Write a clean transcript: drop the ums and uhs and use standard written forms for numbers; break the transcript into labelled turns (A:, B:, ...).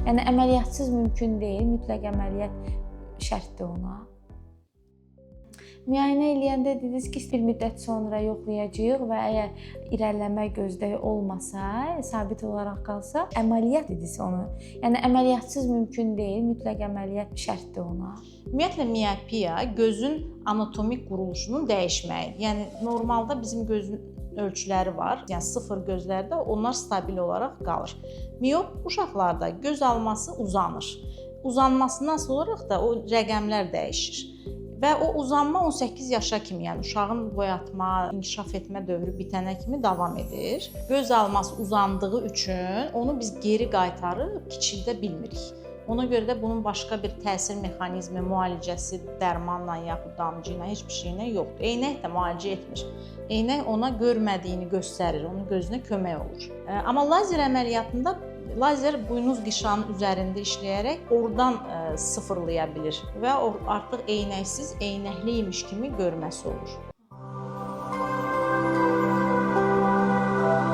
A: Yəni əməliyyatsız mümkün deyil, mütləq əməliyyat şərtdir ona. Müayinə eləyəndə dediniz ki, bir müddət sonra yoxlayacağıq və əgər irəliləmə gözdə olmasa, sabit olaraq qalsa, əməliyyat dediniz onu. Yəni əməliyyatsız mümkün deyil, mütləq əməliyyat şərtdir ona.
B: Ümumiyyətlə miopiya gözün anatomik quruluşunun dəyişməyidir. Yəni normalda bizim gözün ölçüləri var. Yəni 0 gözlərdə onlar stabil olaraq qalır. Miop uşaqlarda göz alması uzanır. Uzanmasından sonra da o rəqəmlər dəyişir. Və o uzanma 18 yaşa kimi, yəni uşağın boyatma, inkişaf etmə dövrü bitənə kimi davam edir. Göz alması uzandığı üçün onu biz geri qaytarıb kiçildə bilmirik. Ona görə də bunun başqa bir təsir mexanizmi, müalicəsi, dərmanla yaxud damcı ilə heç bir şeylə yoxdur. Eynək də müalicə etmir. Eynək ona görmədiyini göstərir, onun gözünə kömək olur. Amma lazer əməliyyatında lazer buynuz qişanın üzərində işləyərək oradan sıfırlaya bilir və artıq eynəksiz, eynəkliymiş kimi görməsi olur.